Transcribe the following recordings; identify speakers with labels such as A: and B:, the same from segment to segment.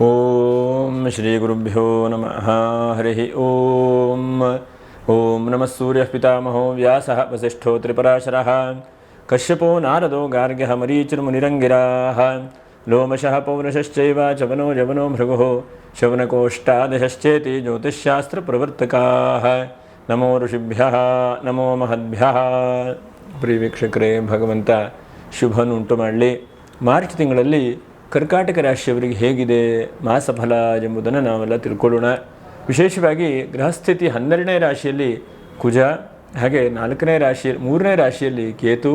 A: ಓಂ ಶ್ರೀ ಗುರುಭ್ಯೋ ನಮಃ ಹರಿ ಓಂ. ಓಂ ನಮಃ ಸೂರ್ಯಃ ಪಿತಾಮಹೋ ವ್ಯಾಸಃ ವಸಿಷ್ಠೋ ತ್ರಿಪರಾಶರಃ ಕಶ್ಯಪೋ ನಾರದೋ ಗಾರ್ಗ್ಯಃ ಮರೀಚಿರ್ಮುನಿರಂಗಿರಾಃ ಲೋಮಶಃ ಪೌರುಷಶ್ಚೈವ ಚವನೋ ಜವನೋ ಭೃಗುಃ ಶೌನಕೋಷ್ಟಾದಶಶ್ಚೇತಿ ಜ್ಯೋತಿಷ್ಶಾಸ್ತ್ರಪ್ರವರ್ತಕಾಃ. ನಮೋ ಋಷಿಭ್ಯಃ ನಮೋ ಮಹದ್ಭ್ಯಃ. ಪ್ರಿಯ ವೀಕ್ಷಕರೇ, ಭಗವಂತ ಶುಭನುಂಟು ಮಾಡಲಿ. ಮಾರ್ಚ್ ತಿಂಗಳಲ್ಲಿ ಕರ್ಕಾಟಕ ರಾಶಿಯವರಿಗೆ ಹೇಗಿದೆ ಮಾಸಫಲ ಎಂಬುದನ್ನು ನಾವೆಲ್ಲ ತಿಳ್ಕೊಳ್ಳೋಣ. ವಿಶೇಷವಾಗಿ ಗ್ರಹಸ್ಥಿತಿ 12ನೇ ರಾಶಿಯಲ್ಲಿ ಕುಜ, ಹಾಗೆ 4ನೇ ರಾಶಿ 3ನೇ ರಾಶಿಯಲ್ಲಿ ಕೇತು,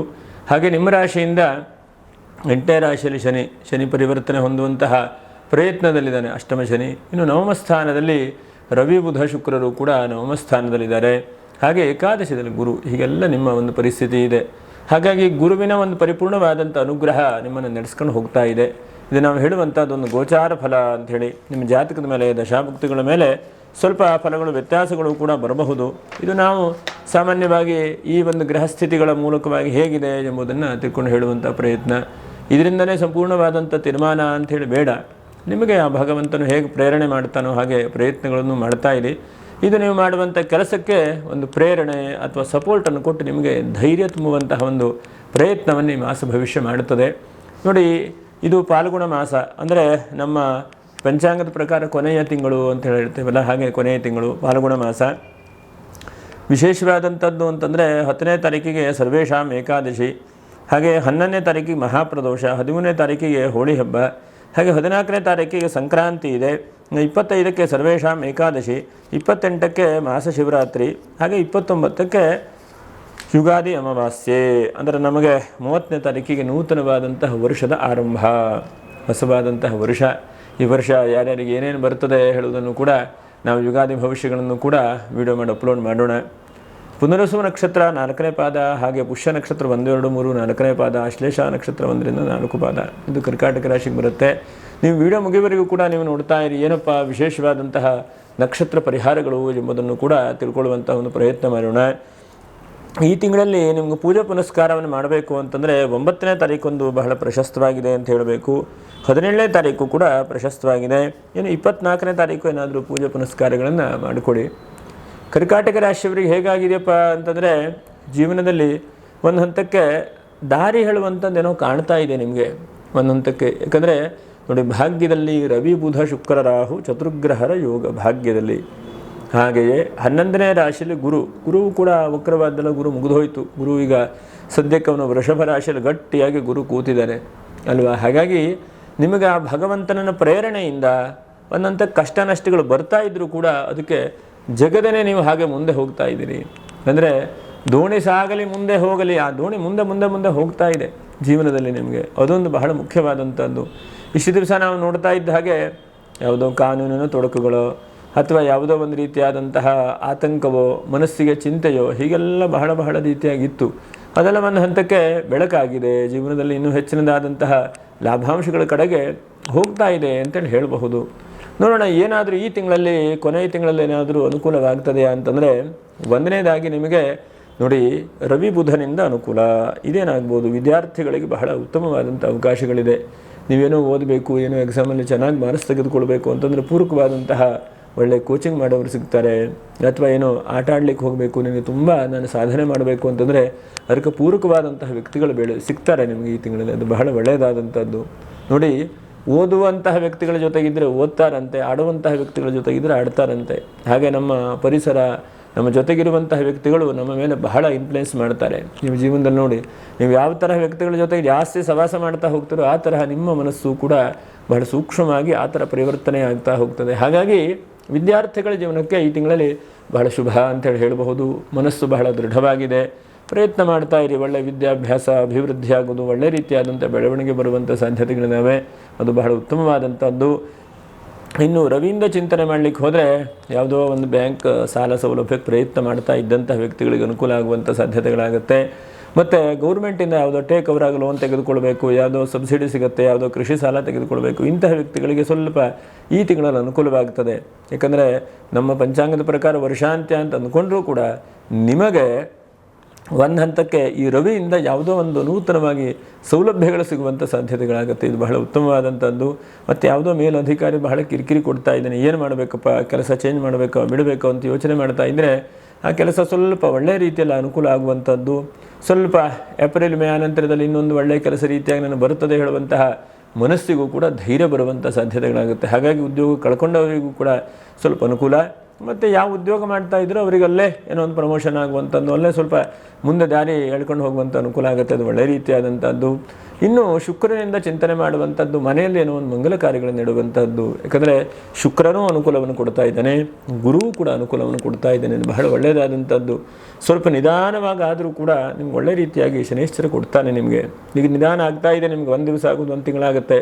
A: ಹಾಗೆ ನಿಮ್ಮ ರಾಶಿಯಿಂದ 8ನೇ ರಾಶಿಯಲ್ಲಿ ಶನಿ ಪರಿವರ್ತನೆ ಹೊಂದುವಂತಹ ಪ್ರಯತ್ನದಲ್ಲಿದ್ದಾನೆ, ಅಷ್ಟಮ ಶನಿ. ಇನ್ನು ನವಮ ಸ್ಥಾನದಲ್ಲಿ ರವಿ ಬುಧ ಶುಕ್ರರು ಕೂಡ ನವಮ ಸ್ಥಾನದಲ್ಲಿದ್ದಾರೆ. ಹಾಗೆ ಏಕಾದಶದಲ್ಲಿ ಗುರು. ಹೀಗೆಲ್ಲ ನಿಮ್ಮ ಒಂದು ಪರಿಸ್ಥಿತಿ ಇದೆ. ಹಾಗಾಗಿ ಗುರುವಿನ ಒಂದು ಪರಿಪೂರ್ಣವಾದಂಥ ಅನುಗ್ರಹ ನಿಮ್ಮನ್ನು ನಡೆಸ್ಕೊಂಡು ಹೋಗ್ತಾ ಇದೆ. ಇದು ನಾವು ಹೇಳುವಂಥದ್ದೊಂದು ಗೋಚಾರ ಫಲ ಅಂಥೇಳಿ. ನಿಮ್ಮ ಜಾತಕದ ಮೇಲೆ, ದಶಾಭುಕ್ತಿಗಳ ಮೇಲೆ ಸ್ವಲ್ಪ ಫಲಗಳು ವ್ಯತ್ಯಾಸಗಳು ಕೂಡ ಬರಬಹುದು. ಇದು ನಾವು ಸಾಮಾನ್ಯವಾಗಿ ಈ ಒಂದು ಗ್ರಹಸ್ಥಿತಿಗಳ ಮೂಲಕವಾಗಿ ಹೇಗಿದೆ ಎಂಬುದನ್ನು ತಿಳ್ಕೊಂಡು ಹೇಳುವಂಥ ಪ್ರಯತ್ನ. ಇದರಿಂದಲೇ ಸಂಪೂರ್ಣವಾದಂಥ ತೀರ್ಮಾನ ಅಂಥೇಳಿ ಬೇಡ. ನಿಮಗೆ ಆ ಭಗವಂತನು ಹೇಗೆ ಪ್ರೇರಣೆ ಮಾಡ್ತಾನೋ ಹಾಗೆ ಪ್ರಯತ್ನಗಳನ್ನು ಮಾಡ್ತಾ ಇರಿ. ಇದು ನೀವು ಮಾಡುವಂಥ ಕೆಲಸಕ್ಕೆ ಒಂದು ಪ್ರೇರಣೆ ಅಥವಾ ಸಪೋರ್ಟನ್ನು ಕೊಟ್ಟು ನಿಮಗೆ ಧೈರ್ಯ ತುಂಬುವಂತಹ ಒಂದು ಪ್ರಯತ್ನವನ್ನು ಈ ಮಾಸ ಭವಿಷ್ಯ ಮಾಡುತ್ತದೆ. ನೋಡಿ, ಇದು ಪಾಲ್ಗುಣ ಮಾಸ, ಅಂದರೆ ನಮ್ಮ ಪಂಚಾಂಗದ ಪ್ರಕಾರ ಕೊನೆಯ ತಿಂಗಳು ಅಂತ ಹೇಳ್ತೇವಲ್ಲ, ಹಾಗೆ ಕೊನೆಯ ತಿಂಗಳು ಪಾಲ್ಗುಣ ಮಾಸ. ವಿಶೇಷವಾದಂಥದ್ದು ಅಂತಂದರೆ 10ನೇ ತಾರೀಕಿಗೆ ಸರ್ವೇಶಾಂ ಏಕಾದಶಿ, ಹಾಗೆ 11ನೇ ತಾರೀಕಿಗೆ ಮಹಾಪ್ರದೋಷ, 13ನೇ ತಾರೀಕಿಗೆ ಹೋಳಿ ಹಬ್ಬ, ಹಾಗೆ 14ನೇ ತಾರೀಕಿಗೆ ಸಂಕ್ರಾಂತಿ ಇದೆ, 25ಕ್ಕೆ ಸರ್ವೇಶಾಂ ಏಕಾದಶಿ, 28ಕ್ಕೆ ಮಾಸ ಶಿವರಾತ್ರಿ, ಹಾಗೆ 29ಕ್ಕೆ ಯುಗಾದಿ ಅಮಾವಾಸ್ಯೆ. ಅಂದರೆ ನಮಗೆ 30ನೇ ತಾರೀಕಿಗೆ ನೂತನವಾದಂತಹ ವರ್ಷದ ಆರಂಭ, ಹೊಸವಾದಂತಹ ವರ್ಷ. ಈ ವರ್ಷ ಯಾರ್ಯಾರಿಗೆ ಏನೇನು ಬರ್ತದೆ ಹೇಳುವುದನ್ನು ಕೂಡ ನಾವು ಯುಗಾದಿ ಭವಿಷ್ಯಗಳನ್ನು ಕೂಡ ವಿಡಿಯೋ ಮಾಡಿ ಅಪ್ಲೋಡ್ ಮಾಡೋಣ. ಪುನರಸು ನಕ್ಷತ್ರ 4ನೇ ಪಾದ, ಹಾಗೆ ಪುಷ್ಯ ನಕ್ಷತ್ರ 1, 2, 3 4ನೇ ಪಾದ, ಆಶ್ಲೇಷ ನಕ್ಷತ್ರ 1ರಿಂದ 4 ಪಾದ. ಇದು ಕರ್ಕಾಟಕ ರಾಶಿಗೆ ಬರುತ್ತೆ. ನೀವು ವಿಡಿಯೋ ಮುಗಿಯವರೆಗೂ ಕೂಡ ನೀವು ನೋಡ್ತಾ ಇರಿ. ಏನಪ್ಪ ವಿಶೇಷವಾದಂತಹ ನಕ್ಷತ್ರ ಪರಿಹಾರಗಳು ಎಂಬುದನ್ನು ಕೂಡ ತಿಳ್ಕೊಳ್ಳುವಂಥ ಒಂದು ಪ್ರಯತ್ನ ಮಾಡೋಣ. ಈ ತಿಂಗಳಲ್ಲಿ ನಿಮ್ಗೆ ಪೂಜೆ ಪುನಸ್ಕಾರವನ್ನು ಮಾಡಬೇಕು ಅಂತಂದರೆ 9ನೇ ತಾರೀಕೊಂದು ಬಹಳ ಪ್ರಶಸ್ತವಾಗಿದೆ ಅಂತ ಹೇಳಬೇಕು. 17ನೇ ತಾರೀಕು ಕೂಡ ಪ್ರಶಸ್ತವಾಗಿದೆ. ಇನ್ನು 24ನೇ ತಾರೀಕು ಏನಾದರೂ ಪೂಜೆ ಪುನಸ್ಕಾರಗಳನ್ನು ಮಾಡಿಕೊಡಿ. ಕರ್ಕಾಟಕ ರಾಶಿಯವರಿಗೆ ಹೇಗಾಗಿದೆಯಪ್ಪ ಅಂತಂದರೆ, ಜೀವನದಲ್ಲಿ ಒಂದು ಹಂತಕ್ಕೆ ದಾರಿ ಹೇಳುವಂಥದ್ದೇನೋ ಕಾಣ್ತಾ ಇದೆ ನಿಮಗೆ ಒಂದು ಹಂತಕ್ಕೆ. ಯಾಕಂದರೆ ನೋಡಿ, ಭಾಗ್ಯದಲ್ಲಿ ರವಿ ಬುಧ ಶುಕ್ರ ರಾಹು ಚತುರ್ಗ್ರಹರ ಯೋಗ ಭಾಗ್ಯದಲ್ಲಿ. ಹಾಗೆಯೇ 11ನೇ ರಾಶಿಯಲ್ಲಿ ಗುರು ಕೂಡ ವಕ್ರವಾದಲ್ಲ, ಗುರು ಮುಗಿದೋಯ್ತು. ಗುರು ಈಗ ಸದ್ಯಕ್ಕೆ ಅವನು ವೃಷಭ ರಾಶಿಯಲ್ಲಿ ಗಟ್ಟಿಯಾಗಿ ಗುರು ಕೂತಿದ್ದಾನೆ ಅಲ್ವಾ. ಹಾಗಾಗಿ ನಿಮಗೆ ಆ ಭಗವಂತನ ಪ್ರೇರಣೆಯಿಂದ ಒಂದಂಥ ಕಷ್ಟ ನಷ್ಟಗಳು ಬರ್ತಾ ಇದ್ದರೂ ಕೂಡ ಅದಕ್ಕೆ ಜಗದನೇ ನೀವು ಹಾಗೆ ಮುಂದೆ ಹೋಗ್ತಾ ಇದ್ದೀರಿ. ಅಂದರೆ ದೋಣಿ ಸಾಗಲಿ ಮುಂದೆ ಹೋಗಲಿ, ಆ ದೋಣಿ ಮುಂದೆ ಮುಂದೆ ಮುಂದೆ ಹೋಗ್ತಾ ಇದೆ ಜೀವನದಲ್ಲಿ ನಿಮಗೆ. ಅದೊಂದು ಬಹಳ ಮುಖ್ಯವಾದಂಥದ್ದು. ಇಷ್ಟು ದಿವಸ ನಾವು ನೋಡ್ತಾ ಇದ್ದ ಹಾಗೆ ಯಾವುದೋ ಕಾನೂನಿನ ತೊಡಕುಗಳು ಅಥವಾ ಯಾವುದೋ ಒಂದು ರೀತಿಯಾದಂತಹ ಆತಂಕವೋ, ಮನಸ್ಸಿಗೆ ಚಿಂತೆಯೋ, ಹೀಗೆಲ್ಲ ಬಹಳ ಬಹಳ ರೀತಿಯಾಗಿತ್ತು. ಅದೆಲ್ಲ ಒಂದು ಹಂತಕ್ಕೆ ಬೆಳಕಾಗಿದೆ. ಜೀವನದಲ್ಲಿ ಇನ್ನೂ ಹೆಚ್ಚಿನದಾದಂತಹ ಲಾಭಾಂಶಗಳ ಕಡೆಗೆ ಹೋಗ್ತಾ ಇದೆ ಅಂತೇಳಿ ಹೇಳಬಹುದು. ನೋಡೋಣ, ಏನಾದರೂ ಈ ತಿಂಗಳಲ್ಲಿ, ಕೊನೆಯ ತಿಂಗಳಲ್ಲಿ ಏನಾದರೂ ಅನುಕೂಲವಾಗ್ತದೆಯಾ ಅಂತಂದರೆ, ಒಂದನೇದಾಗಿ ನಿಮಗೆ ನೋಡಿ, ರವಿ ಬುಧನಿಂದ ಅನುಕೂಲ. ಇದೇನಾಗ್ಬೋದು, ವಿದ್ಯಾರ್ಥಿಗಳಿಗೆ ಬಹಳ ಉತ್ತಮವಾದಂಥ ಅವಕಾಶಗಳಿದೆ. ನೀವೇನೋ ಓದಬೇಕು, ಏನೋ ಎಕ್ಸಾಮಲ್ಲಿ ಚೆನ್ನಾಗಿ ಮಾರ್ಕ್ಸ್ ತೆಗೆದುಕೊಳ್ಬೇಕು ಅಂತಂದರೆ ಪೂರಕವಾದಂತಹ ಒಳ್ಳೆ ಕೋಚಿಂಗ್ ಮಾಡೋರು ಸಿಗ್ತಾರೆ. ಅಥವಾ ಏನೋ ಆಟ ಆಡ್ಲಿಕ್ಕೆ ಹೋಗಬೇಕು, ನಿಮಗೆ ನಾನು ಸಾಧನೆ ಮಾಡಬೇಕು ಅಂತಂದರೆ ಅದಕ್ಕೆ ಪೂರಕವಾದಂತಹ ವ್ಯಕ್ತಿಗಳು ಸಿಗ್ತಾರೆ ನಿಮಗೆ ಈ ತಿಂಗಳಲ್ಲಿ. ಅದು ಬಹಳ ಒಳ್ಳೆಯದಾದಂಥದ್ದು. ನೋಡಿ, ಓದುವಂತಹ ವ್ಯಕ್ತಿಗಳ ಜೊತೆಗಿದ್ದರೆ ಓದ್ತಾರಂತೆ, ಆಡುವಂತಹ ವ್ಯಕ್ತಿಗಳ ಜೊತೆಗಿದ್ದರೆ ಆಡ್ತಾರಂತೆ. ಹಾಗೆ ನಮ್ಮ ಪರಿಸರ, ನಮ್ಮ ಜೊತೆಗಿರುವಂತಹ ವ್ಯಕ್ತಿಗಳು ನಮ್ಮ ಮೇಲೆ ಬಹಳ ಇನ್ಫ್ಲುಯೆನ್ಸ್ ಮಾಡ್ತಾರೆ. ನಿಮ್ಮ ಜೀವನದಲ್ಲಿ ನೋಡಿ, ನೀವು ಯಾವ ತರಹ ವ್ಯಕ್ತಿಗಳ ಜೊತೆಗೆ ಜಾಸ್ತಿ ಸವಾಸ ಮಾಡ್ತಾ ಹೋಗ್ತೀರೋ ಆ ತರಹ ನಿಮ್ಮ ಮನಸ್ಸು ಕೂಡ ಬಹಳ ಸೂಕ್ಷ್ಮವಾಗಿ ಆ ಥರ ಪರಿವರ್ತನೆ ಆಗ್ತಾ ಹೋಗ್ತದೆ. ಹಾಗಾಗಿ ವಿದ್ಯಾರ್ಥಿಗಳ ಜೀವನಕ್ಕೆ ಈ ತಿಂಗಳಲ್ಲಿ ಬಹಳ ಶುಭ ಅಂತೇಳಿ ಹೇಳಬಹುದು. ಮನಸ್ಸು ಬಹಳ ದೃಢವಾಗಿದೆ. ಪ್ರಯತ್ನ ಮಾಡ್ತಾ ಇರಿ. ಒಳ್ಳೆಯ ವಿದ್ಯಾಭ್ಯಾಸ ಅಭಿವೃದ್ಧಿ ಆಗೋದು, ಒಳ್ಳೆ ರೀತಿಯಾದಂಥ ಬೆಳವಣಿಗೆ ಬರುವಂಥ ಸಾಧ್ಯತೆಗಳಿದ್ದಾವೆ. ಅದು ಬಹಳ ಉತ್ತಮವಾದಂಥದ್ದು. ಇನ್ನು ರವಿಯಿಂದ ಚಿಂತನೆ ಮಾಡಲಿಕ್ಕೆ ಹೋದರೆ, ಯಾವುದೋ ಒಂದು ಬ್ಯಾಂಕ್ ಸಾಲ ಸೌಲಭ್ಯಕ್ಕೆ ಪ್ರಯತ್ನ ಮಾಡ್ತಾ ಇದ್ದಂಥ ವ್ಯಕ್ತಿಗಳಿಗೆ ಅನುಕೂಲ ಆಗುವಂಥ ಸಾಧ್ಯತೆಗಳಾಗುತ್ತೆ. ಮತ್ತು ಗೌರ್ಮೆಂಟಿಂದ ಯಾವುದೋ ಟೇಕ್ ಓವರ್ ಆಗಿ ಲೋನ್ ತೆಗೆದುಕೊಳ್ಬೇಕು, ಯಾವುದೋ ಸಬ್ಸಿಡಿ ಸಿಗುತ್ತೆ, ಯಾವುದೋ ಕೃಷಿ ಸಾಲ ತೆಗೆದುಕೊಳ್ಬೇಕು, ಇಂತಹ ವ್ಯಕ್ತಿಗಳಿಗೆ ಸ್ವಲ್ಪ ಈ ತಿಂಗಳಲ್ಲಿ ಅನುಕೂಲವಾಗ್ತದೆ. ಯಾಕಂದರೆ ನಮ್ಮ ಪಂಚಾಂಗದ ಪ್ರಕಾರ ವರ್ಷಾಂತ್ಯ ಅಂತ ಅಂದ್ಕೊಂಡ್ರೂ ಕೂಡ ನಿಮಗೆ ಒಂದು ಹಂತಕ್ಕೆ ಈ ರವಿಯಿಂದ ಯಾವುದೋ ಒಂದು ನೂತನವಾಗಿ ಸೌಲಭ್ಯಗಳು ಸಿಗುವಂಥ ಸಾಧ್ಯತೆಗಳಾಗುತ್ತೆ. ಇದು ಬಹಳ ಉತ್ತಮವಾದಂಥದ್ದು. ಮತ್ತು ಯಾವುದೋ ಮೇಲಧಿಕಾರಿ ಬಹಳ ಕಿರಿಕಿರಿ ಕೊಡ್ತಾ ಇದ್ದಾನೆ, ಏನು ಮಾಡಬೇಕಪ್ಪ, ಕೆಲಸ ಚೇಂಜ್ ಮಾಡಬೇಕೋ ಬಿಡಬೇಕೋ ಅಂತ ಯೋಚನೆ ಮಾಡ್ತಾ ಇದ್ದರೆ ಆ ಕೆಲಸ ಸ್ವಲ್ಪ ಒಳ್ಳೆಯ ರೀತಿಯಲ್ಲಿ ಅನುಕೂಲ ಆಗುವಂಥದ್ದು. ಸ್ವಲ್ಪ ಏಪ್ರಿಲ್ ಮೇ ಆನಂತರದಲ್ಲಿ ಇನ್ನೊಂದು ಒಳ್ಳೆಯ ಕೆಲಸ ರೀತಿಯಾಗಿ ನಾನು ಬರುತ್ತದೆ ಹೇಳುವಂತಹ ಮನಸ್ಸಿಗೂ ಕೂಡ ಧೈರ್ಯ ಬರುವಂಥ ಸಾಧ್ಯತೆಗಳಾಗುತ್ತೆ. ಹಾಗಾಗಿ ಉದ್ಯೋಗ ಕಳ್ಕೊಂಡವರಿಗೂ ಕೂಡ ಸ್ವಲ್ಪ ಅನುಕೂಲ. ಮತ್ತು ಯಾವ ಉದ್ಯೋಗ ಮಾಡ್ತಾ ಇದ್ರೂ ಅವರಿಗಲ್ಲೇ ಏನೋ ಒಂದು ಪ್ರಮೋಷನ್ ಆಗುವಂಥದ್ದು, ಅಲ್ಲೇ ಸ್ವಲ್ಪ ಮುಂದೆ ದಾರಿ ಎಳ್ಕೊಂಡು ಹೋಗುವಂಥ ಅನುಕೂಲ ಆಗುತ್ತೆ. ಅದು ಒಳ್ಳೆಯ ರೀತಿಯಾದಂಥದ್ದು. ಇನ್ನು ಶುಕ್ರನಿಂದ ಚಿಂತನೆ ಮಾಡುವಂಥದ್ದು, ಮನೆಯಲ್ಲಿ ಏನೋ ಒಂದು ಮಂಗಲ ಕಾರ್ಯಗಳನ್ನು ಇಡುವಂಥದ್ದು. ಯಾಕಂದರೆ ಶುಕ್ರನೂ ಅನುಕೂಲವನ್ನು ಕೊಡ್ತಾ ಇದ್ದಾನೆ, ಗುರುವು ಕೂಡ ಅನುಕೂಲವನ್ನು ಕೊಡ್ತಾ ಇದ್ದಾನೆ. ಬಹಳ ಒಳ್ಳೆಯದಾದಂಥದ್ದು. ಸ್ವಲ್ಪ ನಿಧಾನವಾಗಾದರೂ ಕೂಡ ನಿಮ್ಗೆ ಒಳ್ಳೆ ರೀತಿಯಾಗಿ ಶನೈಶ್ಚರ ಕೊಡ್ತಾನೆ ನಿಮಗೆ. ಈಗ ನಿಧಾನ ಆಗ್ತಾ ಇದೆ, ನಿಮ್ಗೆ ಒಂದು ದಿವಸ ಆಗೋದು 1 ತಿಂಗಳಾಗುತ್ತೆ,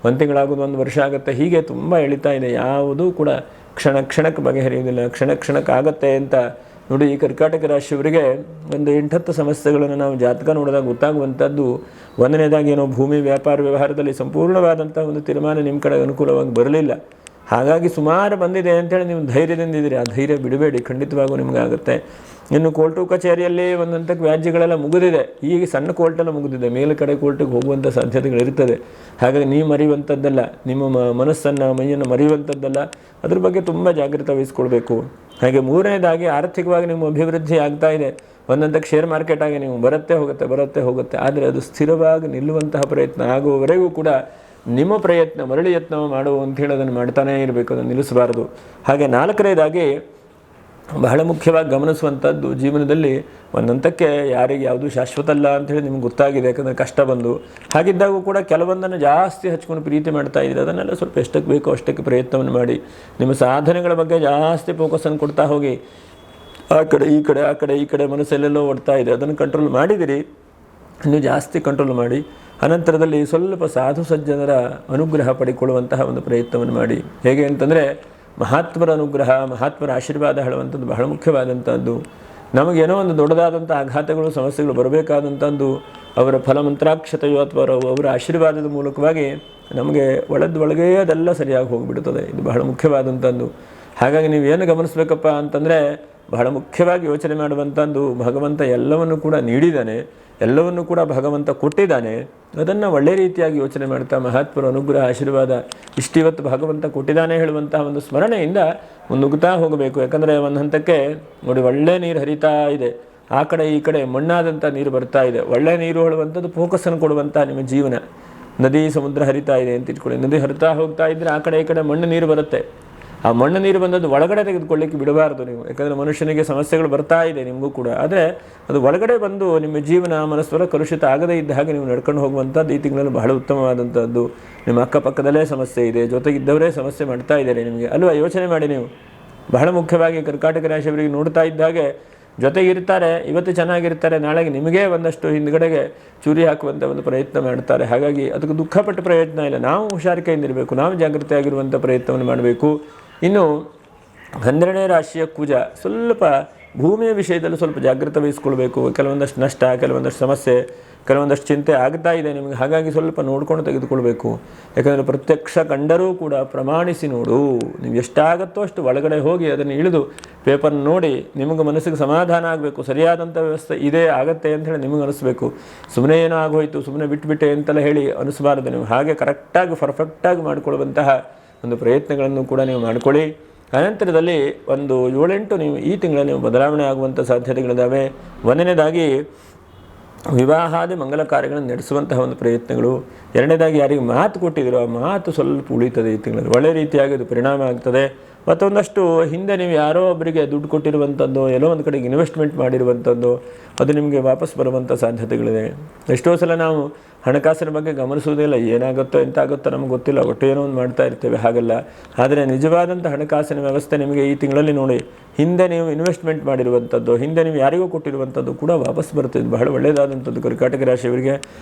A: 1 ತಿಂಗಳಾಗೋದು 1 ವರ್ಷ ಆಗುತ್ತೆ, ಹೀಗೆ ತುಂಬ ಎಳಿತಾ ಇದೆ. ಯಾವುದೂ ಕೂಡ ಕ್ಷಣಕ್ಕೆ ಬಗೆಹರಿಯುವುದಿಲ್ಲ, ಕ್ಷಣಕ್ಕೆ ಆಗತ್ತೆ ಅಂತ ನೋಡಿ. ಈ ಕರ್ಕಾಟಕ ರಾಶಿಯವರಿಗೆ ಒಂದು 8-10 ಸಮಸ್ಯೆಗಳನ್ನು ನಾವು ಜಾತಕ ನೋಡಿದಾಗ ಗೊತ್ತಾಗುವಂಥದ್ದು. ಒಂದನೇದಾಗಿ ಏನೋ ಭೂಮಿ ವ್ಯಾಪಾರ ವ್ಯವಹಾರದಲ್ಲಿ ಸಂಪೂರ್ಣವಾದಂಥ ಒಂದು ತೀರ್ಮಾನ ನಿಮ್ಮ ಕಡೆ ಅನುಕೂಲವಾಗಿ ಬರಲಿಲ್ಲ. ಹಾಗಾಗಿ ಸುಮಾರು ಬಂದಿದೆ ಅಂತೇಳಿ ನೀವು ಧೈರ್ಯದಿಂದ ಇದ್ದೀರಿ. ಆ ಧೈರ್ಯ ಬಿಡಬೇಡಿ, ಖಂಡಿತವಾಗೂ ನಿಮಗೆ ಆಗುತ್ತೆ. ಇನ್ನು ಕೋರ್ಟು ಕಚೇರಿಯಲ್ಲಿ ಒಂದು ಹಂತಕ್ಕೆ ವ್ಯಾಜ್ಯಗಳೆಲ್ಲ ಮುಗಿದಿದೆ, ಈಗ ಸಣ್ಣ ಕೋರ್ಟೆಲ್ಲ ಮುಗಿದಿದೆ, ಮೇಲೆ ಕಡೆ ಕೋರ್ಟಿಗೆ ಹೋಗುವಂಥ ಸಾಧ್ಯತೆಗಳಿರ್ತದೆ. ಹಾಗಾಗಿ ನೀವು ಮರೆಯುವಂಥದ್ದಲ್ಲ, ನಿಮ್ಮ ಮನಸ್ಸನ್ನು ಮೈಯನ್ನು ಮರೆಯುವಂಥದ್ದಲ್ಲ, ಅದ್ರ ಬಗ್ಗೆ ತುಂಬ ಜಾಗೃತಿ ವಹಿಸ್ಕೊಳ್ಬೇಕು. ಹಾಗೆ ಮೂರನೇದಾಗಿ ಆರ್ಥಿಕವಾಗಿ ನಿಮ್ಮ ಅಭಿವೃದ್ಧಿ ಆಗ್ತಾ ಇದೆ. ಒಂದಂತಕ್ಕೆ ಶೇರ್ ಮಾರ್ಕೆಟ್ ಆಗಿ ನೀವು ಬರುತ್ತೆ ಹೋಗುತ್ತೆ, ಆದರೆ ಅದು ಸ್ಥಿರವಾಗಿ ನಿಲ್ಲುವಂತಹ ಪ್ರಯತ್ನ ಆಗುವವರೆಗೂ ಕೂಡ ನಿಮ್ಮ ಪ್ರಯತ್ನ ಮರಳಿ ಯತ್ನ ಮಾಡುವ ಅಂಥೇಳಿ ಅದನ್ನು ಮಾಡ್ತಾನೇ ಇರಬೇಕು, ಅದನ್ನು ನಿಲ್ಲಿಸಬಾರ್ದು. ಹಾಗೆ 4ನೇದಾಗಿ ಬಹಳ ಮುಖ್ಯವಾಗಿ ಗಮನಿಸುವಂಥದ್ದು, ಜೀವನದಲ್ಲಿ ಒಂದಂತಕ್ಕೆ ಯಾರಿಗೆ ಯಾವುದೂ ಶಾಶ್ವತ ಅಲ್ಲ ಅಂಥೇಳಿ ನಿಮ್ಗೆ ಗೊತ್ತಾಗಿದೆ. ಯಾಕಂದರೆ ಕಷ್ಟ ಬಂದು ಹಾಗಿದ್ದಾಗೂ ಕೂಡ ಕೆಲವೊಂದನ್ನು ಜಾಸ್ತಿ ಹಚ್ಕೊಂಡು ಪ್ರೀತಿ ಮಾಡ್ತಾ ಇದ್ದೀರಿ. ಅದನ್ನೆಲ್ಲ ಸ್ವಲ್ಪ ಎಷ್ಟಕ್ಕೆ ಬೇಕೋ ಅಷ್ಟಕ್ಕೆ ಪ್ರಯತ್ನವನ್ನು ಮಾಡಿ ನಿಮ್ಮ ಸಾಧನೆಗಳ ಬಗ್ಗೆ ಜಾಸ್ತಿ ಫೋಕಸನ್ನು ಕೊಡ್ತಾ ಹೋಗಿ. ಆ ಕಡೆ ಈ ಕಡೆ ಮನಸ್ಸೆಲ್ಲೆಲ್ಲೋ ಓಡ್ತಾ ಇದೆ, ಅದನ್ನು ಕಂಟ್ರೋಲ್ ಮಾಡಿದಿರಿ, ಇನ್ನೂ ಜಾಸ್ತಿ ಕಂಟ್ರೋಲ್ ಮಾಡಿ. ಅನಂತರದಲ್ಲಿ ಸ್ವಲ್ಪ ಸಾಧು ಸಜ್ಜನರ ಅನುಗ್ರಹ ಪಡಿಕೊಳ್ಳುವಂತಹ ಒಂದು ಪ್ರಯತ್ನವನ್ನು ಮಾಡಿ. ಹೇಗೆ ಅಂತಂದರೆ ಮಹಾತ್ಮರ ಅನುಗ್ರಹ, ಮಹಾತ್ಮರ ಆಶೀರ್ವಾದ ಹೇಳುವಂಥದ್ದು ಬಹಳ ಮುಖ್ಯವಾದಂಥದ್ದು. ನಮಗೇನೋ ಒಂದು ದೊಡ್ಡದಾದಂಥ ಆಘಾತಗಳು ಸಮಸ್ಯೆಗಳು ಬರಬೇಕಾದಂಥದ್ದು ಅವರ ಫಲಮಂತ್ರಾಕ್ಷತೆಯೋ ಅಥವಾ ಅವರ ಆಶೀರ್ವಾದದ ಮೂಲಕವಾಗಿ ನಮಗೆ ಒಳಗೆ ಅದೆಲ್ಲ ಸರಿಯಾಗಿ ಹೋಗಿಬಿಡುತ್ತದೆ. ಇದು ಬಹಳ ಮುಖ್ಯವಾದಂಥದ್ದು. ಹಾಗಾಗಿ ನೀವೇನು ಗಮನಿಸಬೇಕಪ್ಪ ಅಂತಂದರೆ ಬಹಳ ಮುಖ್ಯವಾಗಿ ಯೋಚನೆ ಮಾಡುವಂಥದ್ದು, ಭಗವಂತ ಎಲ್ಲವನ್ನು ಕೂಡ ನೀಡಿದ್ದಾನೆ, ಎಲ್ಲವನ್ನು ಕೂಡ ಭಗವಂತ ಕೊಟ್ಟಿದ್ದಾನೆ. ಅದನ್ನು ಒಳ್ಳೆ ರೀತಿಯಾಗಿ ಯೋಚನೆ ಮಾಡ್ತಾ ಮಹಾತ್ಮರ ಅನುಗ್ರಹ ಆಶೀರ್ವಾದ ಇಷ್ಟಿವತ್ತು ಭಗವಂತ ಕೊಟ್ಟಿದ್ದಾನೆ ಹೇಳುವಂತಹ ಒಂದು ಸ್ಮರಣೆಯಿಂದ ಮುನ್ನುಗ್ಗುತ್ತಾ ಹೋಗಬೇಕು. ಯಾಕಂದರೆ ಒಂದು ಹಂತಕ್ಕೆ ನೋಡಿ, ಒಳ್ಳೆ ನೀರು ಹರಿತಾ ಇದೆ, ಆ ಕಡೆ ಈ ಕಡೆ ಮಣ್ಣಾದಂಥ ನೀರು ಬರ್ತಾ ಇದೆ. ಒಳ್ಳೆ ನೀರು ಹೇಳುವಂಥದ್ದು ಫೋಕಸನ್ನು ಕೊಡುವಂಥ ನಿಮ್ಮ ಜೀವನ. ನದಿ ಸಮುದ್ರ ಹರಿತಾ ಇದೆ ಅಂತ ಇಟ್ಕೊಳ್ಳಿ, ನದಿ ಹರಿತಾ ಹೋಗ್ತಾ ಇದ್ದರೆ ಆ ಕಡೆ ಈ ಕಡೆ ಮಣ್ಣು ನೀರು ಬರುತ್ತೆ. ಆ ಮಣ್ಣು ನೀರು ಬಂದದ್ದು ಒಳಗಡೆ ತೆಗೆದುಕೊಳ್ಳಿಕ್ಕೆ ಬಿಡಬಾರ್ದು ನೀವು. ಯಾಕಂದರೆ ಮನುಷ್ಯನಿಗೆ ಸಮಸ್ಯೆಗಳು ಬರ್ತಾ ಇದೆ ನಿಮಗೂ ಕೂಡ, ಆದರೆ ಅದು ಒಳಗಡೆ ಬಂದು ನಿಮ್ಮ ಜೀವನ ಮನಸ್ವರ ಕಲುಷಿತ ಆಗದೇ ಇದ್ದ ಹಾಗೆ ನೀವು ನಡ್ಕೊಂಡು ಹೋಗುವಂಥದ್ದು ಈ ತಿಂಗಳಲ್ಲಿ ಬಹಳ ಉತ್ತಮವಾದಂಥದ್ದು. ನಿಮ್ಮ ಅಕ್ಕಪಕ್ಕದಲ್ಲೇ ಸಮಸ್ಯೆ ಇದೆ, ಜೊತೆಗಿದ್ದವರೇ ಸಮಸ್ಯೆ ಮಾಡ್ತಾ ಇದ್ದಾರೆ ನಿಮಗೆ ಅಲ್ವಾ? ಯೋಚನೆ ಮಾಡಿ ನೀವು. ಬಹಳ ಮುಖ್ಯವಾಗಿ ಕರ್ಕಾಟಕ ರಾಶಿಯವರಿಗೆ ನೋಡ್ತಾ ಇದ್ದಾಗೆ ಜೊತೆಗಿರ್ತಾರೆ, ಇವತ್ತು ಚೆನ್ನಾಗಿರ್ತಾರೆ, ನಾಳೆಗೆ ನಿಮಗೇ ಒಂದಷ್ಟು ಹಿಂದ್ಗಡೆಗೆ ಚೂರಿ ಹಾಕುವಂಥ ಒಂದು ಪ್ರಯತ್ನ ಮಾಡ್ತಾರೆ. ಹಾಗಾಗಿ ಅದಕ್ಕೆ ದುಃಖಪಟ್ಟ ಪ್ರಯತ್ನ ಇಲ್ಲ. ನಾವು ಹುಷಾರಿಕೆಯಿಂದಿರಬೇಕು, ನಾವು ಜಾಗೃತಿಯಾಗಿರುವಂಥ ಪ್ರಯತ್ನವನ್ನು ಮಾಡಬೇಕು. ಇನ್ನು 12ನೇ ರಾಶಿಯ ಕುಜ ಸ್ವಲ್ಪ ಭೂಮಿಯ ವಿಷಯದಲ್ಲಿ ಸ್ವಲ್ಪ ಜಾಗೃತಿ ವಹಿಸ್ಕೊಳ್ಬೇಕು. ಕೆಲವೊಂದಷ್ಟು ನಷ್ಟ, ಕೆಲವೊಂದಷ್ಟು ಸಮಸ್ಯೆ, ಕೆಲವೊಂದಷ್ಟು ಚಿಂತೆ ಆಗ್ತಾ ಇದೆ ನಿಮಗೆ. ಹಾಗಾಗಿ ಸ್ವಲ್ಪ ನೋಡ್ಕೊಂಡು ತೆಗೆದುಕೊಳ್ಬೇಕು. ಯಾಕಂದರೆ ಪ್ರತ್ಯಕ್ಷ ಕಂಡರೂ ಕೂಡ ಪ್ರಮಾಣಿಸಿ ನೋಡು. ನೀವು ಎಷ್ಟಾಗುತ್ತೋ ಅಷ್ಟು ಒಳಗಡೆ ಹೋಗಿ ಅದನ್ನು ಇಳಿದು ಪೇಪರ್ನ ನೋಡಿ ನಿಮಗೆ ಮನಸ್ಸಿಗೆ ಸಮಾಧಾನ ಆಗಬೇಕು. ಸರಿಯಾದಂಥ ವ್ಯವಸ್ಥೆ ಇದೆ, ಆಗತ್ತೆ ಅಂತ ಹೇಳಿ ನಿಮಗೆ ಅನಿಸ್ಬೇಕು. ಸುಮ್ಮನೆ ಏನೋ ಆಗೋಯ್ತು, ಸುಮ್ಮನೆ ಬಿಟ್ಟುಬಿಟ್ಟೆ ಅಂತೆಲ್ಲ ಹೇಳಿ ಅನಿಸಬಾರ್ದು. ನೀವು ಹಾಗೆ ಕರೆಕ್ಟಾಗಿ ಪರ್ಫೆಕ್ಟಾಗಿ ಮಾಡಿಕೊಳ್ಳುವಂತಹ ಒಂದು ಪ್ರಯತ್ನಗಳನ್ನು ಕೂಡ ನೀವು ಮಾಡಿಕೊಳ್ಳಿ. ಅನಂತರದಲ್ಲಿ ಒಂದು 7-8 ನೀವು ಈ ತಿಂಗಳಲ್ಲಿ ನೀವು ಬದಲಾವಣೆ ಆಗುವಂಥ ಸಾಧ್ಯತೆಗಳಿದ್ದಾವೆ. ಒಂದನೇದಾಗಿ ವಿವಾಹಾದಿ ಮಂಗಲ ಕಾರ್ಯಗಳನ್ನು ನಡೆಸುವಂತಹ ಒಂದು ಪ್ರಯತ್ನಗಳು. ಎರಡನೇದಾಗಿ ಯಾರಿಗೆ ಮಾತು ಕೊಟ್ಟಿದ್ದೀರೋ ಆ ಮಾತು ಸ್ವಲ್ಪ ಉಳಿತದೆ ಈ ತಿಂಗಳಲ್ಲಿ, ಒಳ್ಳೆ ರೀತಿಯಾಗಿ ಅದು ಪರಿಣಾಮ ಆಗ್ತದೆ. ಮತ್ತೊಂದಷ್ಟು ಹಿಂದೆ ನೀವು ಯಾರೋ ಒಬ್ಬರಿಗೆ ದುಡ್ಡು ಕೊಟ್ಟಿರುವಂಥದ್ದು, ಎಲ್ಲೋ ಒಂದು ಕಡೆಗೆ ಇನ್ವೆಸ್ಟ್ಮೆಂಟ್ ಮಾಡಿರುವಂಥದ್ದು ಅದು ನಿಮಗೆ ವಾಪಸ್ ಬರುವಂಥ ಸಾಧ್ಯತೆಗಳಿದೆ. ಎಷ್ಟೋ ಸಲ ನಾವು ಹಣಕಾಸಿನ ಬಗ್ಗೆ ಗಮನಿಸುವುದಿಲ್ಲ, ಏನಾಗುತ್ತೋ ಎಂತಾಗುತ್ತೋ ನಮಗೆ ಗೊತ್ತಿಲ್ಲ, ಒಟ್ಟು ಏನೋ ಒಂದು ಮಾಡ್ತಾ ಇರ್ತೇವೆ, ಹಾಗಲ್ಲ. ಆದರೆ ನಿಜವಾದಂಥ ಹಣಕಾಸಿನ ವ್ಯವಸ್ಥೆ ನಿಮಗೆ ಈ ತಿಂಗಳಲ್ಲಿ ನೋಡಿ, ಹಿಂದೆ ನೀವು ಇನ್ವೆಸ್ಟ್ಮೆಂಟ್ ಮಾಡಿರುವಂಥದ್ದು, ಹಿಂದೆ ನೀವು ಯಾರಿಗೂ ಕೊಟ್ಟಿರುವಂಥದ್ದು ಕೂಡ ವಾಪಸ್ ಬರ್ತದೆ. ಬಹಳ ಒಳ್ಳೆಯದಾದಂಥದ್ದು. ಕರ್ಕಾಟಕ ರಾಶಿಯವರಿಗೆ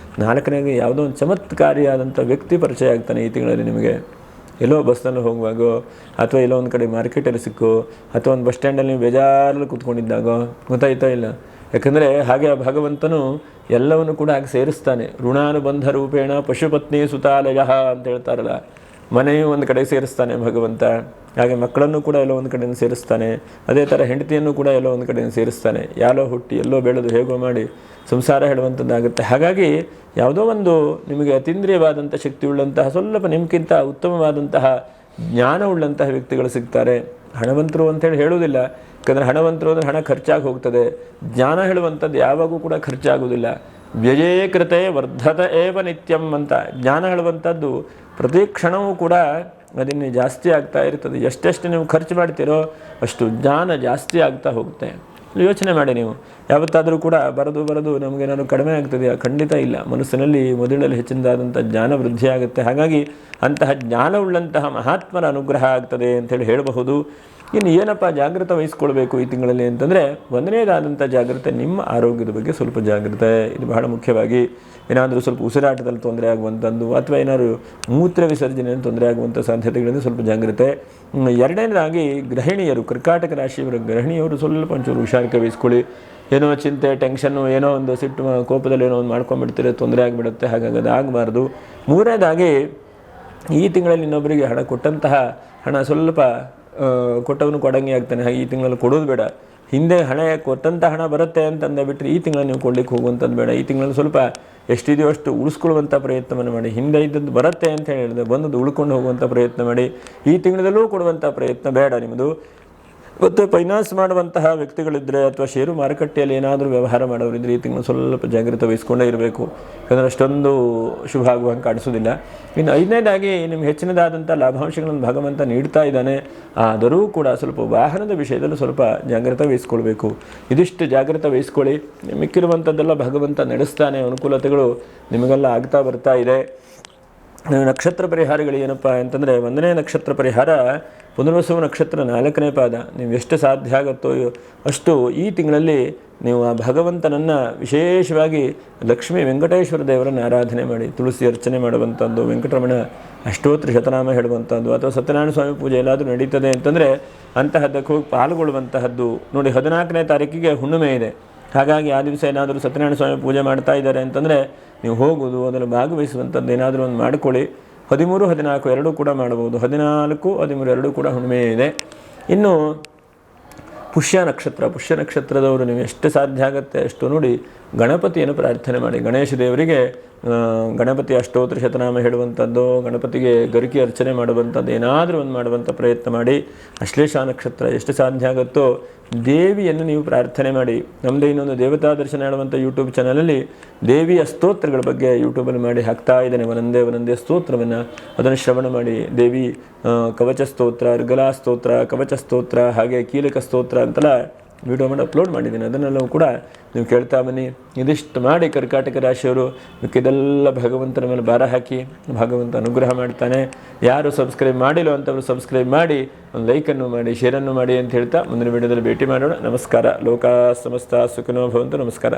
A: 4ನೇಗೆ ಯಾವುದೋ ಒಂದು ಚಮತ್ಕಾರಿಯಾದಂಥ ವ್ಯಕ್ತಿ ಪರಿಚಯ ಆಗ್ತಾನೆ ಈ ತಿಂಗಳಲ್ಲಿ ನಿಮಗೆ. ಎಲ್ಲೋ ಬಸ್ನಲ್ಲಿ ಹೋಗುವಾಗೋ ಅಥವಾ ಎಲ್ಲೋ ಒಂದು ಕಡೆ ಮಾರ್ಕೆಟಲ್ಲಿ ಸಿಕ್ಕೋ ಅಥವಾ ಒಂದು ಬಸ್ ಸ್ಟ್ಯಾಂಡಲ್ಲಿ ನೀವು ಬೇಜಾರಲ್ಲಿ ಕೂತ್ಕೊಂಡಿದ್ದಾಗೋ, ಗೊತ್ತಾಯ್ತಾ ಇಲ್ಲ? ಯಾಕಂದರೆ ಹಾಗೆ ಆ ಭಗವಂತನು ಎಲ್ಲವನ್ನು ಕೂಡ ಹಾಗೆ ಸೇರಿಸ್ತಾನೆ. ಋಣಾನುಬಂಧ ರೂಪೇಣ ಪಶುಪತ್ನಿ ಸುತಾಲಯ ಅಂತ ಹೇಳ್ತಾರಲ್ಲ, ಮನೆಯೂ ಒಂದು ಕಡೆ ಸೇರಿಸ್ತಾನೆ ಭಗವಂತ, ಹಾಗೆ ಮಕ್ಕಳನ್ನು ಕೂಡ ಎಲ್ಲೋ ಒಂದು ಕಡೆಯಿಂದ ಸೇರಿಸ್ತಾನೆ, ಅದೇ ಥರ ಹೆಂಡತಿಯನ್ನು ಕೂಡ ಎಲ್ಲೋ ಒಂದು ಕಡೆಯಿಂದ ಸೇರಿಸ್ತಾನೆ. ಯಾಲೋ ಹುಟ್ಟಿ ಎಲ್ಲೋ ಬೆಳೆದು ಹೇಗೋ ಮಾಡಿ ಸಂಸಾರ ಹೇಳುವಂಥದ್ದಾಗುತ್ತೆ. ಹಾಗಾಗಿ ಯಾವುದೋ ಒಂದು ನಿಮಗೆ ಅತೀಂದ್ರಿಯವಾದಂಥ ಶಕ್ತಿ ಉಳ್ಳಂತಹ, ಸ್ವಲ್ಪ ನಿಮ್ಗಿಂತ ಉತ್ತಮವಾದಂತಹ ಜ್ಞಾನ ಉಳ್ಳಂತಹ ವ್ಯಕ್ತಿಗಳು ಸಿಗ್ತಾರೆ. ಹಣವಂತರು ಅಂತೇಳಿ ಹೇಳುವುದಿಲ್ಲ, ಯಾಕಂದರೆ ಹಣವಂತರು ಅಂದರೆ ಹಣ ಖರ್ಚಾಗಿ ಹೋಗ್ತದೆ. ಜ್ಞಾನ ಹೇಳುವಂಥದ್ದು ಯಾವಾಗೂ ಕೂಡ ಖರ್ಚಾಗುವುದಿಲ್ಲ. ವ್ಯಯೇ ಕೃತೆ ವರ್ಧತ ಏವ ನಿತ್ಯಂ ಅಂತ ಜ್ಞಾನ ಹೇಳುವಂಥದ್ದು ಪ್ರತಿ ಕ್ಷಣವೂ ಕೂಡ ಅದನ್ನು ಜಾಸ್ತಿ ಆಗ್ತಾ ಇರ್ತದೆ. ಎಷ್ಟೆಷ್ಟು ನೀವು ಖರ್ಚು ಮಾಡ್ತೀರೋ ಅಷ್ಟು ಜ್ಞಾನ ಜಾಸ್ತಿ ಆಗ್ತಾ ಹೋಗುತ್ತೆ. ಯೋಚನೆ ಮಾಡಿ, ನೀವು ಯಾವತ್ತಾದರೂ ಕೂಡ ಬರೆದು ನಮಗೇನಾದ್ರು ಕಡಿಮೆ ಆಗ್ತದೆಯಾ? ಖಂಡಿತ ಇಲ್ಲ. ಮನಸ್ಸಿನಲ್ಲಿ ಮೊದಲಲ್ಲಿ ಹೆಚ್ಚಿನದಾದಂಥ ಜ್ಞಾನ ವೃದ್ಧಿ ಆಗುತ್ತೆ. ಹಾಗಾಗಿ ಅಂತಹ ಜ್ಞಾನವುಳ್ಳಂತಹ ಮಹಾತ್ಮರ ಅನುಗ್ರಹ ಆಗ್ತದೆ ಅಂತೇಳಿ ಹೇಳಬಹುದು. ಇನ್ನು ಏನಪ್ಪ ಜಾಗೃತ ವಹಿಸ್ಕೊಳ್ಬೇಕು ಈ ತಿಂಗಳಲ್ಲಿ ಅಂತಂದರೆ, ಒಂದನೇದಾದಂಥ ಜಾಗ್ರತೆ ನಿಮ್ಮ ಆರೋಗ್ಯದ ಬಗ್ಗೆ ಸ್ವಲ್ಪ ಜಾಗ್ರತೆ. ಇದು ಬಹಳ ಮುಖ್ಯವಾಗಿ. ಏನಾದರೂ ಸ್ವಲ್ಪ ಉಸಿರಾಟದಲ್ಲಿ ತೊಂದರೆ ಆಗುವಂಥದ್ದು ಅಥವಾ ಏನಾದರೂ ಮೂತ್ರ ವಿಸರ್ಜನೆಯಲ್ಲಿ ತೊಂದರೆ ಆಗುವಂಥ ಸಾಧ್ಯತೆಗಳಿಂದ ಸ್ವಲ್ಪ ಜಾಗ್ರತೆ. ಎರಡನೇದಾಗಿ ಗೃಹಿಣಿಯರು, ಕರ್ಕಾಟಕ ರಾಶಿಯವರ ಗೃಹಿಣಿಯವರು ಸ್ವಲ್ಪ ಒಂಚೂರು ಹುಷಾರಿಕೆ ವಹಿಸ್ಕೊಳ್ಳಿ. ಏನೋ ಚಿಂತೆ, ಟೆನ್ಷನ್ನು, ಏನೋ ಒಂದು ಸಿಟ್ಟು, ಕೋಪದಲ್ಲಿ ಏನೋ ಒಂದು ಮಾಡ್ಕೊಂಡ್ಬಿಡ್ತೀರ, ತೊಂದರೆ ಆಗಿಬಿಡುತ್ತೆ. ಹಾಗಾಗಿ ಅದು ಆಗಬಾರ್ದು. ಮೂರನೇದಾಗಿ ಈ ತಿಂಗಳಲ್ಲಿ ಇನ್ನೊಬ್ಬರಿಗೆ ಹಣ ಕೊಟ್ಟಂತಹ ಹಣ ಸ್ವಲ್ಪ ಕೊಟ್ಟವನು ಕೊಡಂಗೆ ಆಗ್ತಾನೆ. ಹಾಗೆ ಈ ತಿಂಗಳಲ್ಲಿ ಕೊಡೋದು ಬೇಡ. ಹಿಂದೆ ಹಣ ಕೊಟ್ಟಂಥ ಹಣ ಬರುತ್ತೆ ಅಂತಂದು ಬಿಟ್ಟರೆ ಈ ತಿಂಗಳಲ್ಲಿ ನೀವು ಕೊಡ್ಲಿಕ್ಕೆ ಹೋಗುವಂಥದ್ದು ಬೇಡ. ಈ ತಿಂಗಳಲ್ಲಿ ಸ್ವಲ್ಪ ಎಷ್ಟಿದೆಯೋ ಅಷ್ಟು ಉಳಿಸ್ಕೊಳ್ಳುವಂಥ ಪ್ರಯತ್ನವನ್ನು ಮಾಡಿ. ಹಿಂದೆ ಇದ್ದದ್ದು ಬರುತ್ತೆ ಅಂತ ಹೇಳಿದೆ, ಬಂದದ್ದು ಉಳ್ಕೊಂಡು ಹೋಗುವಂಥ ಪ್ರಯತ್ನ ಮಾಡಿ. ಈ ತಿಂಗಳಲ್ಲೂ ಕೊಡುವಂಥ ಪ್ರಯತ್ನ ಬೇಡ ನಿಮ್ಮದು. ಮತ್ತು ಫೈನಾನ್ಸ್ ಮಾಡುವಂತಹ ವ್ಯಕ್ತಿಗಳಿದ್ದರೆ ಅಥವಾ ಷೇರು ಮಾರುಕಟ್ಟೆಯಲ್ಲಿ ಏನಾದರೂ ವ್ಯವಹಾರ ಮಾಡೋರಿದ್ದರೆ ಈ ತಿಂಗಳು ಸ್ವಲ್ಪ ಜಾಗ್ರತೆ ವಹಿಸ್ಕೊಂಡೇ ಇರಬೇಕು. ಯಾಕಂದರೆ ಅಷ್ಟೊಂದು ಶುಭ ಆಗುವಂಗೆ ಕಾಣಿಸೋದಿಲ್ಲ. ಇನ್ನು ಐದನೇದಾಗಿ ನಿಮ್ಗೆ ಹೆಚ್ಚಿನದಾದಂಥ ಲಾಭಾಂಶಗಳನ್ನು ಭಗವಂತ ನೀಡ್ತಾ ಇದ್ದಾನೆ. ಆದರೂ ಕೂಡ ಸ್ವಲ್ಪ ವಾಹನದ ವಿಷಯದಲ್ಲಿ ಸ್ವಲ್ಪ ಜಾಗ್ರತೆ ವಹಿಸ್ಕೊಳ್ಬೇಕು. ಇದಿಷ್ಟು ಜಾಗ್ರತೆ ವಹಿಸ್ಕೊಳ್ಳಿ. ಮಿಕ್ಕಿರುವಂಥದ್ದೆಲ್ಲ ಭಗವಂತ ನಡೆಸ್ತಾನೆ. ಅನುಕೂಲತೆಗಳು ನಿಮಗೆಲ್ಲ ಆಗ್ತಾ ಬರ್ತಾ ಇದೆ. ನಕ್ಷತ್ರ ಪರಿಹಾರಗಳು ಏನಪ್ಪ ಅಂತಂದರೆ, ಒಂದನೇ ನಕ್ಷತ್ರ ಪರಿಹಾರ ಪುನರ್ವಸು ನಕ್ಷತ್ರ 4ನೇ ಪಾದ. ನೀವು ಎಷ್ಟು ಸಾಧ್ಯ ಆಗುತ್ತೋ ಅಷ್ಟು ಈ ತಿಂಗಳಲ್ಲಿ ನೀವು ಆ ಭಗವಂತನನ್ನು ವಿಶೇಷವಾಗಿ ಲಕ್ಷ್ಮೀ ವೆಂಕಟೇಶ್ವರ ದೇವರನ್ನು ಆರಾಧನೆ ಮಾಡಿ, ತುಳಸಿ ಅರ್ಚನೆ ಮಾಡುವಂಥದ್ದು, ವೆಂಕಟರಮಣ ಅಷ್ಟೋತ್ತರ ಶತನಾಮ ಹೇಳುವಂಥದ್ದು, ಅಥವಾ ಸತ್ಯನಾರಾಯಣ ಸ್ವಾಮಿ ಪೂಜೆ ಎಲ್ಲಾದರೂ ನಡೀತದೆ ಅಂತಂದರೆ ಅಂತಹದ್ದಕ್ಕೆ ಹೋಗಿ ಪಾಲ್ಗೊಳ್ಳುವಂತಹದ್ದು. ನೋಡಿ, 14ನೇ ತಾರೀಕಿಗೆ ಹುಣ್ಣಿಮೆ ಇದೆ. ಹಾಗಾಗಿ ಆ ದಿವಸ ಏನಾದರೂ ಸತ್ಯನಾರಾಯಣ ಸ್ವಾಮಿ ಪೂಜೆ ಮಾಡ್ತಾ ಇದ್ದಾರೆ ಅಂತಂದರೆ ನೀವು ಹೋಗೋದು, ಅದನ್ನು ಭಾಗವಹಿಸುವಂಥದ್ದು ಏನಾದರೂ ಒಂದು ಮಾಡಿಕೊಳ್ಳಿ. 13, 14 ಎರಡೂ ಕೂಡ ಮಾಡಬಹುದು. 14, 13 ಎರಡೂ ಕೂಡ ಹುಣ್ಣಿಮೆ ಇದೆ. ಇನ್ನು ಪುಷ್ಯ ನಕ್ಷತ್ರದವರು ನೀವು ಎಷ್ಟು ಸಾಧ್ಯ ಆಗುತ್ತೆ ಅಷ್ಟು ನೋಡಿ ಗಣಪತಿಯನ್ನು ಪ್ರಾರ್ಥನೆ ಮಾಡಿ. ಗಣೇಶ ದೇವರಿಗೆ ಗಣಪತಿ ಅಷ್ಟೋತ್ತರ ಶತನಾಮ ಹೇಳುವಂಥದ್ದು, ಗಣಪತಿಗೆ ಗರಿಕೆ ಅರ್ಚನೆ ಮಾಡುವಂಥದ್ದು ಏನಾದರೂ ಒಂದು ಮಾಡುವಂಥ ಪ್ರಯತ್ನ ಮಾಡಿ. ಅಶ್ಲೇಷ ನಕ್ಷತ್ರ ಎಷ್ಟು ಸಾಧ್ಯ ಆಗುತ್ತೋ ದೇವಿಯನ್ನು ನೀವು ಪ್ರಾರ್ಥನೆ ಮಾಡಿ. ನಮ್ಮದೇ ಇನ್ನೊಂದು ದೇವತಾ ದರ್ಶನ ಹೇಳುವಂಥ ಯೂಟ್ಯೂಬ್ ಚಾನಲಲ್ಲಿ ದೇವಿಯ ಸ್ತೋತ್ರಗಳ ಬಗ್ಗೆ ಯೂಟ್ಯೂಬಲ್ಲಿ ಮಾಡಿ ಹಾಕ್ತಾ ಇದ್ದೇನೆ. ಒಂದೊಂದೇ ಸ್ತೋತ್ರವನ್ನು ಅದನ್ನು ಶ್ರವಣ ಮಾಡಿ. ದೇವಿ ಕವಚ ಸ್ತೋತ್ರ, ಅರ್ಗಲಾ ಸ್ತೋತ್ರ, ಕವಚ ಸ್ತೋತ್ರ, ಹಾಗೆ ಕೀಲಕ ಸ್ತೋತ್ರ ಅಂತೆಲ್ಲ ವಿಡಿಯೋ ಮಾಡಿ ಅಪ್ಲೋಡ್ ಮಾಡಿದ್ದೀನಿ. ಅದನ್ನೆಲ್ಲವೂ ಕೂಡ ನೀವು ಕೇಳ್ತಾ ಬನ್ನಿ. ಇದಿಷ್ಟು ಮಾಡಿ ಕರ್ಕಾಟಕ ರಾಶಿಯವರು ಇದೆಲ್ಲ ಭಗವಂತನ ಮೇಲೆ ಭಾರ ಹಾಕಿ ಭಗವಂತ ಅನುಗ್ರಹ ಮಾಡ್ತಾನೆ. ಯಾರು ಸಬ್ಸ್ಕ್ರೈಬ್ ಮಾಡಿಲ್ಲ ಅಂತವರು ಸಬ್ಸ್ಕ್ರೈಬ್ ಮಾಡಿ, ಒಂದು ಲೈಕನ್ನು ಮಾಡಿ, ಶೇರನ್ನು ಮಾಡಿ ಅಂತ ಹೇಳ್ತಾ ಮುಂದಿನ ವಿಡಿಯೋದಲ್ಲಿ ಭೇಟಿ ಮಾಡೋಣ. ನಮಸ್ಕಾರ. ಲೋಕ ಸಮಸ್ತ ಸುಖಿನೋ ಭವಂತು. ನಮಸ್ಕಾರ.